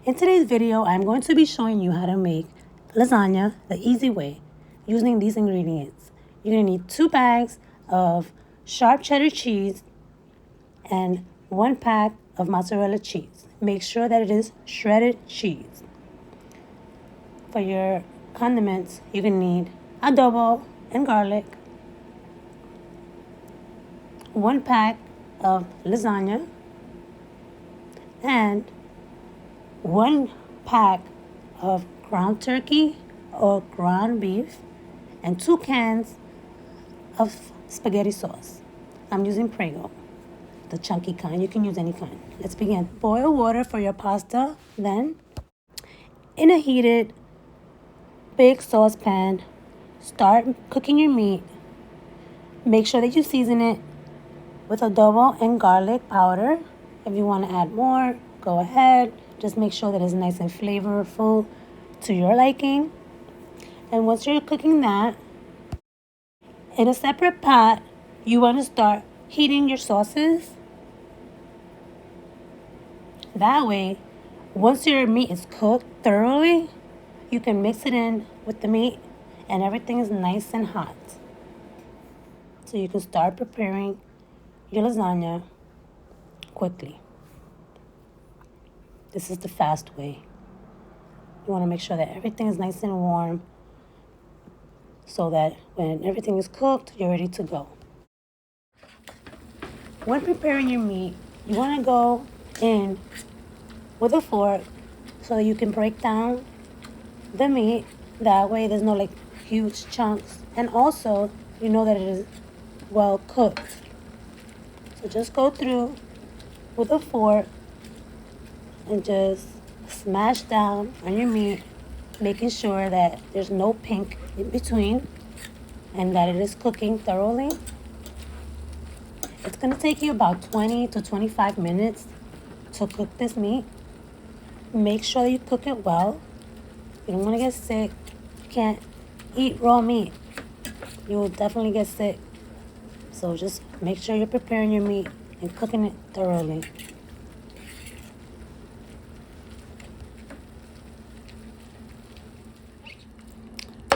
In today's video, I'm going to be showing you how to make lasagna the easy way using these ingredients. You're going to need 2 bags of sharp cheddar cheese and 1 pack of mozzarella cheese. Make sure that it is shredded cheese. For your condiments, you're going to need adobo and garlic, 1 pack of lasagna, and 1 pack of ground turkey or ground beef, and 2 cans of spaghetti sauce. I'm using Prego, the chunky kind. You can use any kind. Let's begin. Boil water for your pasta. Then, in a heated big saucepan, start cooking your meat. Make sure that you season it with adobo and garlic powder. If you want to add more, go ahead. Just make sure that it's nice and flavorful to your liking. And once you're cooking that, in a separate pot, you want to start heating your sauces. That way, once your meat is cooked thoroughly, you can mix it in with the meat and everything is nice and hot. So you can start preparing your lasagna quickly. This is the fast way. You want to make sure that everything is nice and warm so that when everything is cooked, you're ready to go. When preparing your meat, you want to go in with a fork so that you can break down the meat. That way there's no huge chunks. And also, you know that it is well cooked. So just go through with a fork and just smash down on your meat, making sure that there's no pink in between and that it is cooking thoroughly. It's going to take you about 20 to 25 minutes to cook this meat. Make sure that you cook it well. You don't want to get sick. You can't eat raw meat. You will definitely get sick. So just make sure you're preparing your meat and cooking it thoroughly.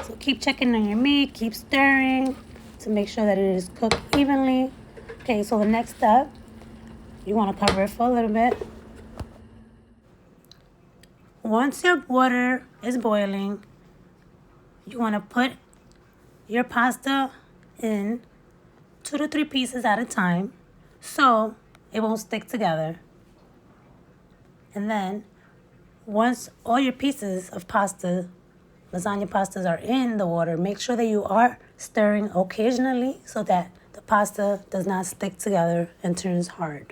So keep checking on your meat, keep stirring to make sure that it is cooked evenly. Okay, so the next step, you want to cover it for a little bit. Once your water is boiling, you want to put your pasta in 2 to 3 pieces at a time so it won't stick together. And then once all your pieces of pasta, lasagna pastas, are in the water, make sure that you are stirring occasionally so that the pasta does not stick together and turns hard.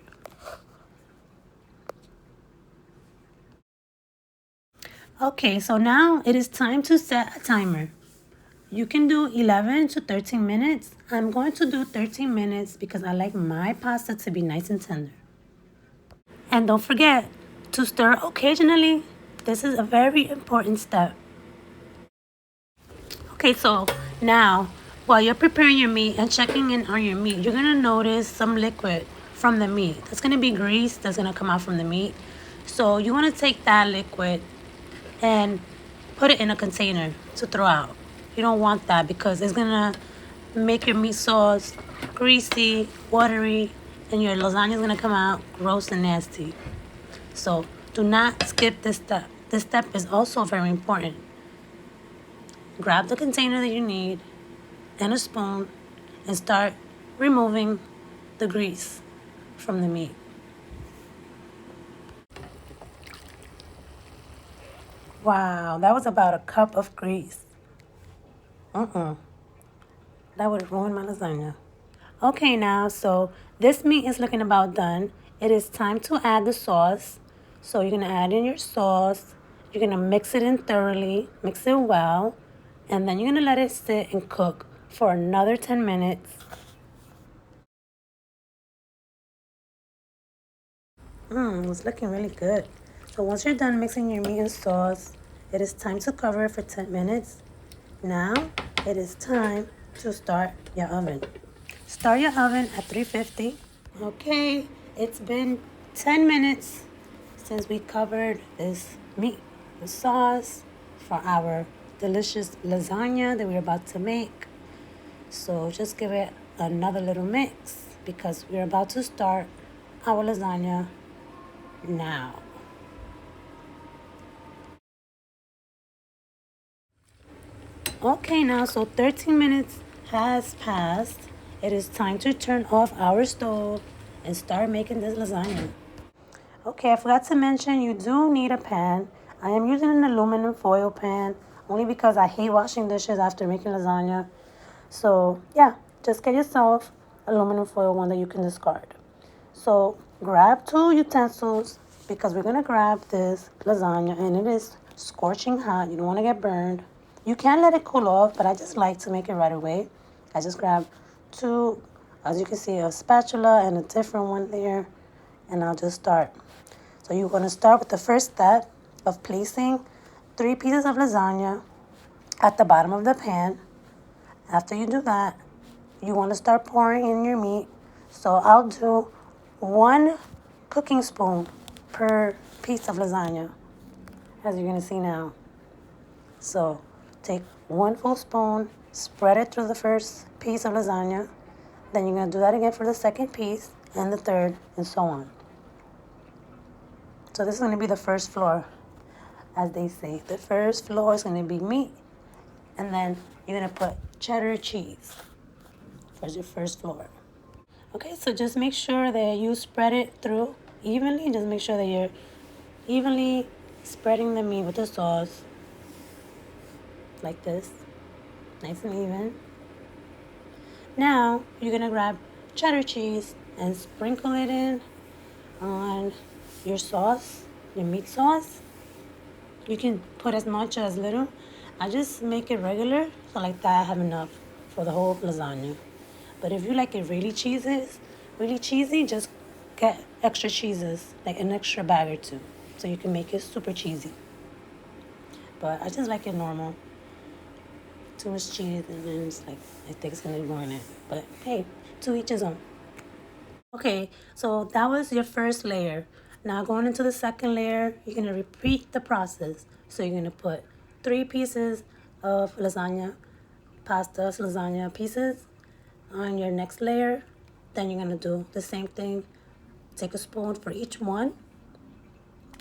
Okay, so now it is time to set a timer. You can do 11 to 13 minutes. I'm going to do 13 minutes because I like my pasta to be nice and tender. And don't forget to stir occasionally. This is a very important step. Okay, so now while you're preparing your meat and checking in on your meat, you're going to notice some liquid from the meat. That's going to be grease that's going to come out from the meat. So you want to take that liquid and put it in a container to throw out. You don't want that because it's going to make your meat sauce greasy, watery, and your lasagna is going to come out gross and nasty. So do not skip this step. This step is also very important. Grab the container that you need and a spoon and start removing the grease from the meat. Wow, that was about a cup of grease. That would ruin my lasagna. Okay, now, so this meat is looking about done. It is time to add the sauce. So you're going to add in your sauce. You're going to mix it in thoroughly, mix it well, and then you're going to let it sit and cook for another 10 minutes. It's looking really good. So once you're done mixing your meat and sauce, it is time to cover it for 10 minutes. Now, it is time to start your oven. Start your oven at 350. Okay, it's been 10 minutes since we covered this meat with sauce for our delicious lasagna that we're about to make. So just give it another little mix because we're about to start our lasagna now. Okay, now so 13 minutes has passed. It is time to turn off our stove and start making this lasagna. Okay, I forgot to mention you do need a pan. I am using an aluminum foil pan only because I hate washing dishes after making lasagna. So yeah, just get yourself aluminum foil one that you can discard. So grab 2 utensils because we're gonna grab this lasagna and it is scorching hot. You don't want to get burned. You can let it cool off, but I just like to make it right away. I just grab 2, as you can see, a spatula and a different one there, and I'll just start. So you're gonna start with the first step of placing 3 pieces of lasagna at the bottom of the pan. After you do that, you want to start pouring in your meat. So I'll do 1 cooking spoon per piece of lasagna, as you're going to see now. So take 1 full spoon, spread it through the first piece of lasagna. Then you're going to do that again for the second piece and the third, and so on. So this is going to be the first floor, as they say. The first floor is going to be meat, and then you're going to put cheddar cheese for your first floor. Okay, so just make sure that you spread it through evenly. Just make sure that you're evenly spreading the meat with the sauce like this, nice and even. Now you're gonna grab cheddar cheese and sprinkle it in on your sauce, your meat sauce. You can put as much or as little. I just make it regular, so like that I have enough for the whole lasagna. But if you like it really cheesy, just get extra cheeses, like an extra bag or 2, so you can make it super cheesy. But I just like it normal. Too much cheese, and then it's like, I think it's gonna ruin it. But hey, to each his own. Okay, so that was your first layer. Now going into the second layer, you're gonna repeat the process. So you're gonna put 3 pieces of lasagna pieces on your next layer. Then you're gonna do the same thing. Take a spoon for each one.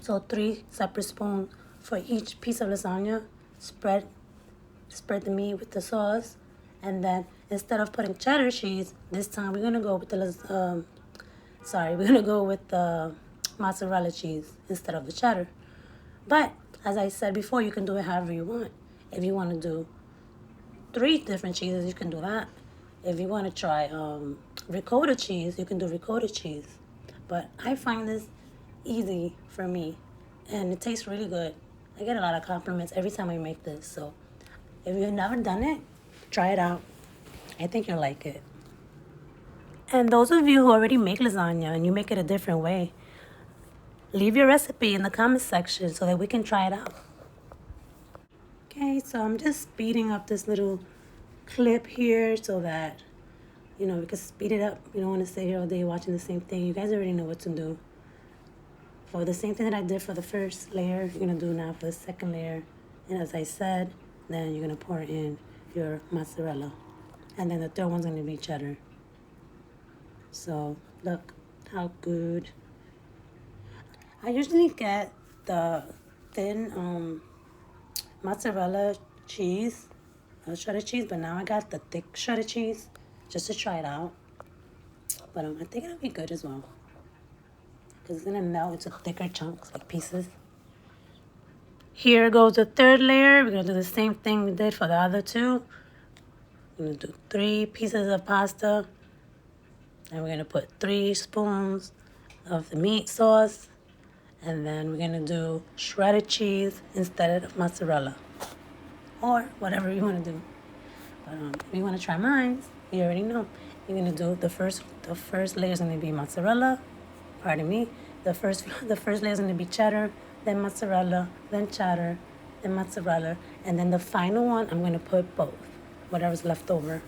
So 3 separate spoons for each piece of lasagna. Spread the meat with the sauce, and then instead of putting cheddar cheese, this time we're gonna go with the mozzarella cheese instead of the cheddar. But as I said before, you can do it however you want. If you want to do 3 different cheeses, you can do that. If you want to try ricotta cheese, you can do ricotta cheese. But I find this easy for me, and it tastes really good. I get a lot of compliments every time I make this. So if you've never done it, try it out. I think you'll like it. And those of you who already make lasagna and you make it a different way, leave your recipe in the comment section so that we can try it out. Okay, so I'm just speeding up this little clip here so that, we can speed it up. You don't want to sit here all day watching the same thing. You guys already know what to do. For the same thing that I did for the first layer, you're going to do now for the second layer. And as I said, then you're going to pour in your mozzarella. And then the third one's going to be cheddar. So look how good. I usually get the thin mozzarella cheese, shredded cheese, but now I got the thick shredded cheese just to try it out. But I think it'll be good as well because it's going to melt into thicker chunks, like pieces. Here goes the third layer. We're going to do the same thing we did for the other 2. We're going to do 3 pieces of pasta. And we're going to put 3 spoons of the meat sauce. And then we're going to do shredded cheese instead of mozzarella. Or whatever you want to do. But if you want to try mine, you already know. You're going to do the first layer is going to be mozzarella. Pardon me. The first layer is going to be cheddar, then mozzarella, then cheddar, then mozzarella. And then the final one, I'm going to put both, whatever's left over.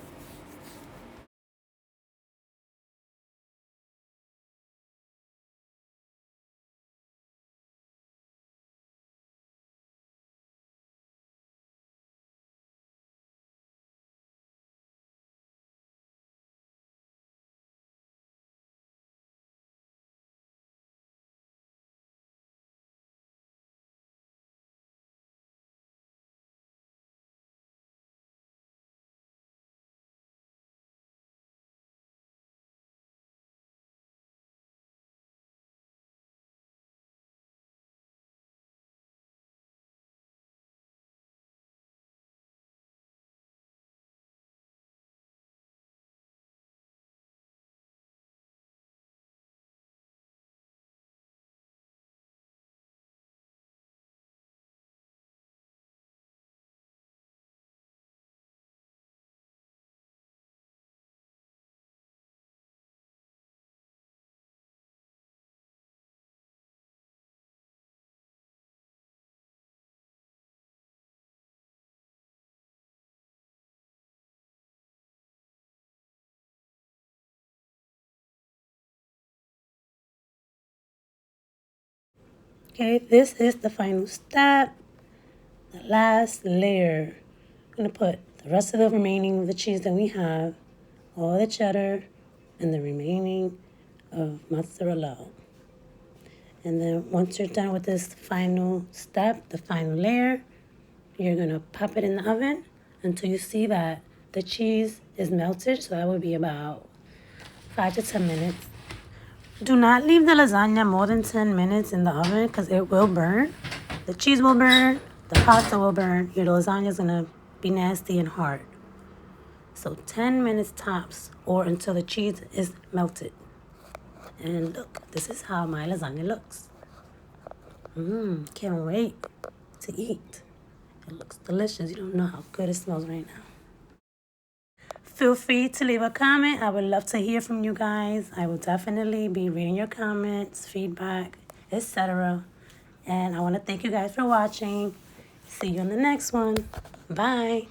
Okay, this is the final step, the last layer. I'm going to put the rest of the remaining of the cheese that we have, all the cheddar, and the remaining of mozzarella. And then once you're done with this final step, the final layer, you're going to pop it in the oven until you see that the cheese is melted. So that would be about 5 to 10 minutes. Do not leave the lasagna more than 10 minutes in the oven because it will burn. The cheese will burn, the pasta will burn, your lasagna is going to be nasty and hard. So 10 minutes tops or until the cheese is melted. And look, this is how my lasagna looks. Can't wait to eat. It looks delicious. You don't know how good it smells right now. Feel free to leave a comment. I would love to hear from you guys. I will definitely be reading your comments, feedback, etc. And I want to thank you guys for watching. See you in the next one. Bye.